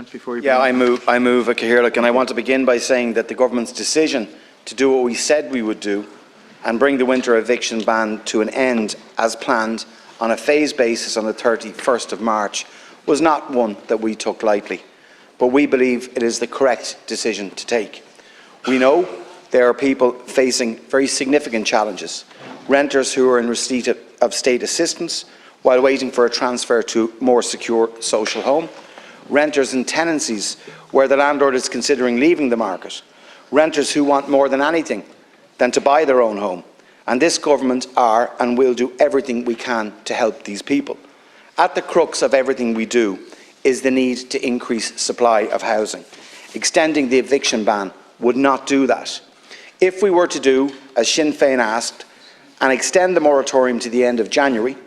comment before you? Yeah, I move, Cahirlock, and I want to begin by saying that the government's decision to do what we said we would do and bring the winter eviction ban to an end as planned on a phased basis on the 31st of March was not one that we took lightly, but we believe it is the correct decision to take. We know there are people facing very significant challenges, renters who are in receipt of state assistance while waiting for a transfer to a more secure social home, renters in tenancies where the landlord is considering leaving the market, renters who want more than anything than to buy their own home. And this government are and will do everything we can to help these people. At the crux of everything we do is the need to increase supply of housing. Extending the eviction ban would not do that. If we were to do, as Sinn Féin asked, and extend the moratorium to the end of January,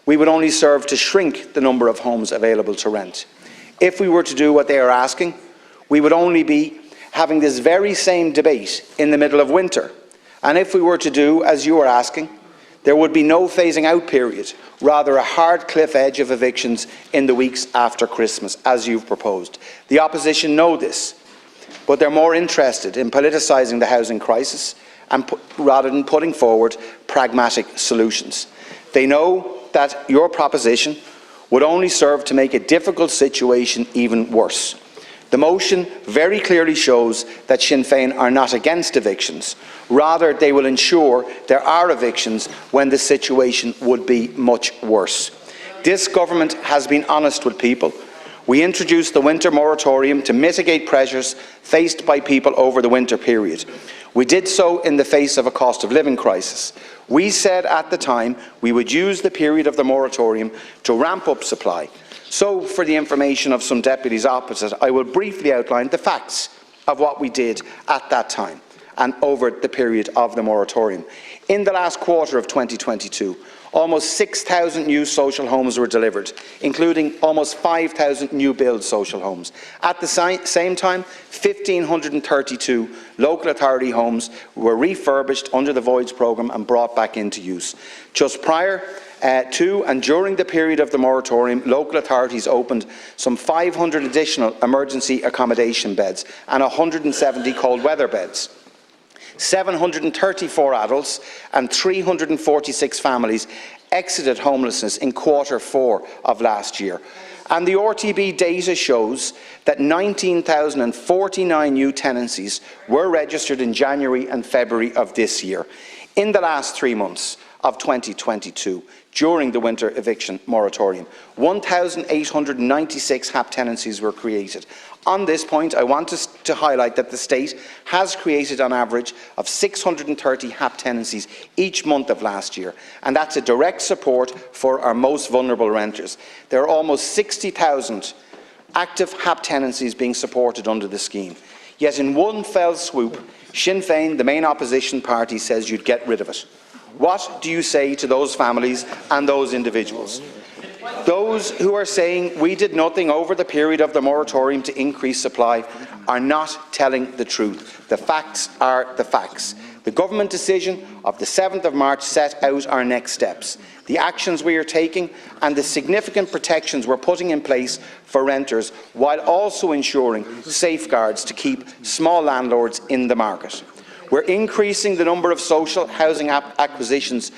we would only serve to shrink the number of homes available to rent. If we were to do what they are asking, we would only be having this very same debate in the middle of winter. And if we were to do as you are asking, there would be no phasing out period, rather a hard cliff edge of evictions in the weeks after Christmas, as you've proposed. The opposition know this, but they're more interested in politicising the housing crisis rather than putting forward pragmatic solutions. They know that your proposition would only serve to make a difficult situation even worse. The motion very clearly shows that Sinn Féin are not against evictions. Rather, they will ensure there are evictions when the situation would be much worse. This government has been honest with people. We introduced the winter moratorium to mitigate pressures faced by people over the winter period. We did so in the face of a cost of living crisis. We said at the time we would use the period of the moratorium to ramp up supply. So, for the information of some deputies opposite, I will briefly outline the facts of what we did at that time and over the period of the moratorium. In the last quarter of 2022, almost 6,000 new social homes were delivered, including almost 5,000 new build social homes. At the same time, 1,532 local authority homes were refurbished under the Voids programme and brought back into use. Just prior to and during the period of the moratorium, local authorities opened some 500 additional emergency accommodation beds and 170 cold weather beds. 734 adults and 346 families exited homelessness in Q4 of last year. And the RTB data shows that 19,049 new tenancies were registered in January and February of this year. In the last 3 months of 2022, during the winter eviction moratorium, 1,896 HAP tenancies were created. On this point, I want to highlight that the state has created on average of 630 HAP tenancies each month of last year, and that's a direct support for our most vulnerable renters. There are almost 60,000 active HAP tenancies being supported under the scheme. Yet in one fell swoop, Sinn Féin, the main opposition party, says you'd get rid of it. What do you say to those families and those individuals? Those who are saying we did nothing over the period of the moratorium to increase supply are not telling the truth. The facts are the facts. The government decision of the 7th of March set out our next steps, the actions we are taking and the significant protections we're putting in place for renters, while also ensuring safeguards to keep small landlords in the market. We're increasing the number of social housing acquisitions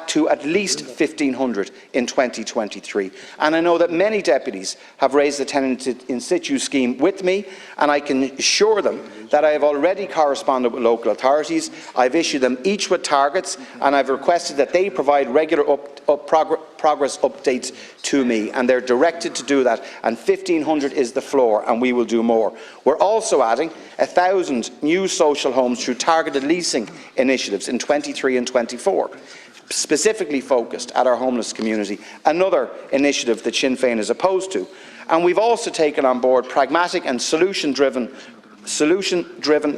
to at least 1,500 in 2023. And I know that many deputies have raised the tenant in situ scheme with me, and I can assure them that I have already corresponded with local authorities. I've issued them each with targets, and I've requested that they provide regular progress updates to me, and they're directed to do that, and 1,500 is the floor, and we will do more. We're also adding 1,000 new social homes through targeted leasing initiatives in 23 and 24. Specifically focused at our homeless community, another initiative that Sinn Féin is opposed to. And we've also taken on board pragmatic and solution-driven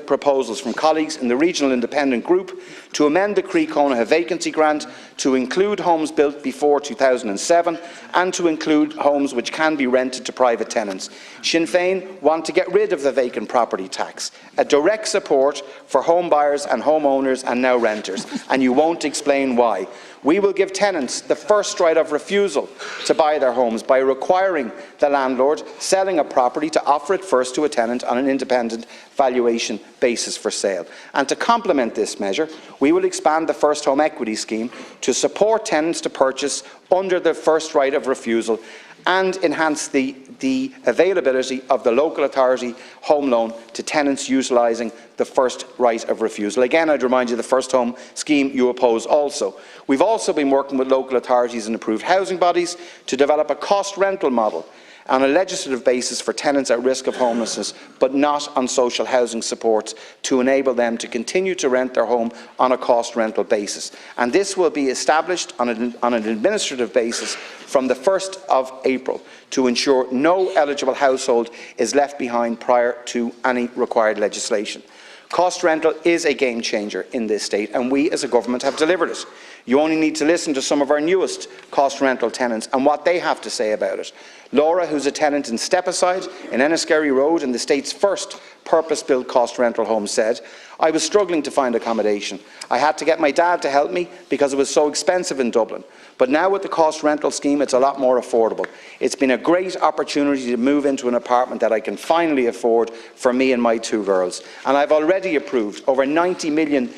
proposals from colleagues in the Regional Independent Group to amend the Croí Cónaithe vacancy grant to include homes built before 2007 and to include homes which can be rented to private tenants. Sinn Féin want to get rid of the vacant property tax, a direct support for home buyers and homeowners and now renters, and you won't explain why. We will give tenants the first right of refusal to buy their homes by requiring the landlord selling a property to offer it first to a tenant on an independent valuation basis for sale. And to complement this measure, we will expand the First Home Equity Scheme to support tenants to purchase under the first right of refusal and enhance the availability of the local authority home loan to tenants utilising the first right of refusal. Again, I'd remind you the First Home scheme you oppose also. We've also been working with local authorities and approved housing bodies to develop a cost rental model on a legislative basis for tenants at risk of homelessness, but not on social housing supports, to enable them to continue to rent their home on a cost rental basis. And this will be established on an administrative basis from the 1st of April to ensure no eligible household is left behind prior to any required legislation. Cost rental is a game changer in this state, and we as a government have delivered it. You only need to listen to some of our newest cost rental tenants and what they have to say about it. Laura, who's a tenant in Stepaside in Enniskerry Road in the state's first purpose-built cost rental home, said, "I was struggling to find accommodation. I had to get my dad to help me because it was so expensive in Dublin. But now with the cost rental scheme, it's a lot more affordable. It's been a great opportunity to move into an apartment that I can finally afford for me and my 2 girls. And I've already approved over €90 million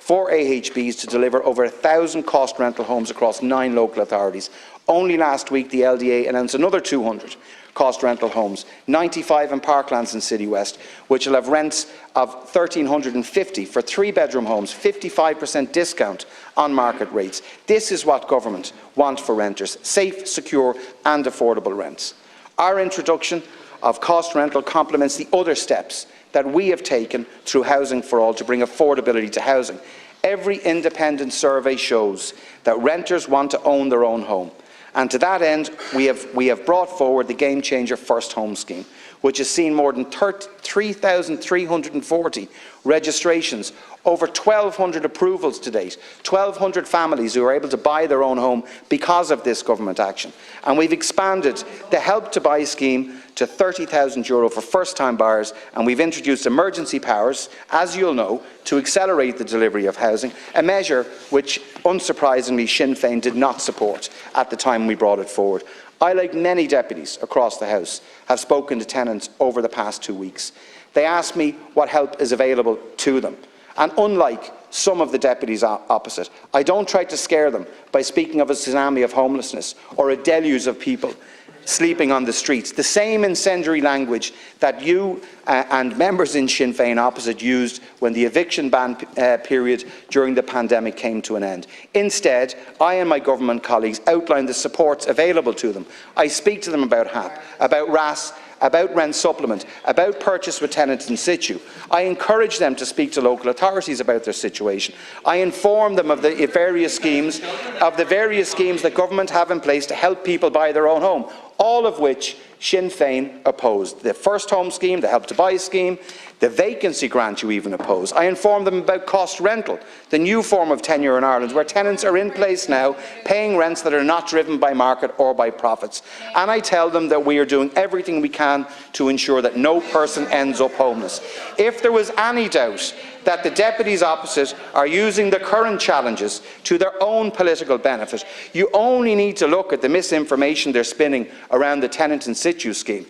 for AHBs to deliver over 1,000 cost rental homes across 9 local authorities. Only last week, the LDA announced another 200 cost rental homes, 95 in Parklands and City West, which will have rents of $1,350 for 3-bedroom homes, 55% discount on market rates. This is what government want for renters: safe, secure and affordable rents. Our introduction of cost rental complements the other steps that we have taken through Housing for All to bring affordability to housing. Every independent survey shows that renters want to own their own home. And to that end, we have brought forward the game-changer First Home scheme, which has seen more than 3,340 registrations, over 1,200 approvals to date, 1,200 families who are able to buy their own home because of this government action. And we've expanded the Help to Buy scheme to €30,000 for first-time buyers, and we've introduced emergency powers, as you'll know, to accelerate the delivery of housing, a measure which, unsurprisingly, Sinn Féin did not support at the time we brought it forward. I, like many deputies across the House, have spoken to tenants over the past 2 weeks. They ask me what help is available to them. And unlike some of the deputies opposite, I don't try to scare them by speaking of a tsunami of homelessness or a deluge of people sleeping on the streets. The same incendiary language that you and members in Sinn Féin opposite used when the eviction ban period during the pandemic came to an end. Instead, I and my government colleagues outline the supports available to them. I speak to them about HAP, about RAS, about rent supplement, about purchase with tenants in situ. I encourage them to speak to local authorities about their situation. I inform them of the various schemes that government have in place to help people buy their own home, all of which Sinn Féin opposed. The First Home scheme, the Help to Buy scheme, the vacancy grant you even oppose. I inform them about cost rental, the new form of tenure in Ireland, where tenants are in place now paying rents that are not driven by market or by profits. And I tell them that we are doing everything we can to ensure that no person ends up homeless. If there was any doubt that the deputies opposite are using the current challenges to their own political benefit, you only need to look at the misinformation they're spinning around the tenant in situ scheme,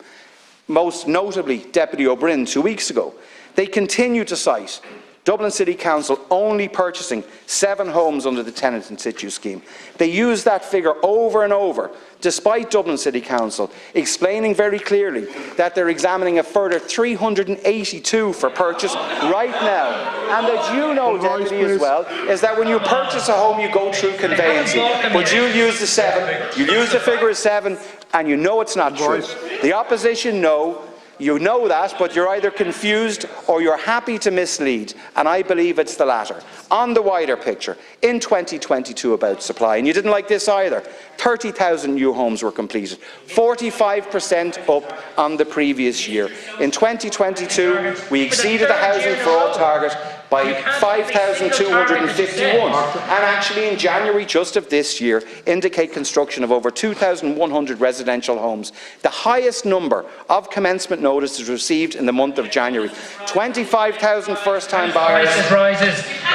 most notably Deputy O'Brien 2 weeks ago. They continue to cite Dublin City Council only purchasing 7 homes under the tenant in situ scheme. They use that figure over and over, despite Dublin City Council explaining very clearly that they're examining a further 382 for purchase right now. And that you know, Deputy, as well, is that when you purchase a home, you go through conveyancing. But you use the 7, you use the figure of 7, and you know it's not true. The opposition know. You know that, but you're either confused or you're happy to mislead, and I believe it's the latter. On the wider picture, in 2022 about supply, and you didn't like this either, 30,000 new homes were completed, 45% up on the previous year. In 2022, we exceeded the Housing for All target by 5,251, and actually in January just of this year indicate construction of over 2,100 residential homes, the highest number of commencement notices received in the month of January. 25,000 first-time buyers.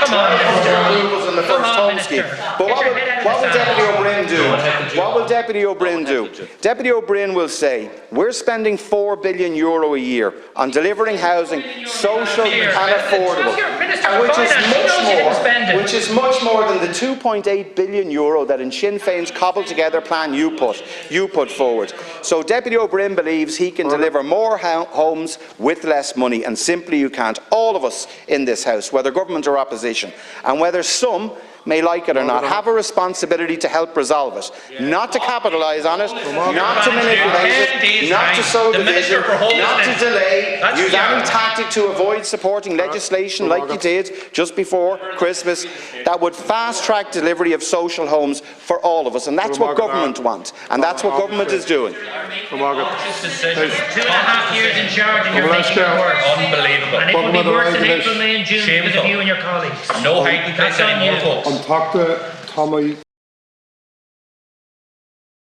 Come on, approvals in the first home scheme. But what will Deputy O'Brien do? What will Deputy O'Brien do? Deputy O'Brien will say, we're spending €4 billion a year on delivering housing social and affordable, which is much more than the €2.8 billion that in Sinn Féin's cobbled together plan you put forward. So Deputy O'Brien believes he can deliver more homes with less money, and simply you can't. All of us in this House, whether government or opposition, and whether some may like it or not, have a responsibility to help resolve it, not to capitalise on it, not to manipulate it, not to sow division, not to delay, use any tactic to avoid supporting legislation like you did just before Christmas that would fast-track delivery of social homes for all of us. And that's what government wants, and that's what government is doing. 2.5 years in charge and you're making it worse. Unbelievable. And it will be worse in April, May and June because of you and your colleagues. No hiding place anymore, folks. An tagta Tommy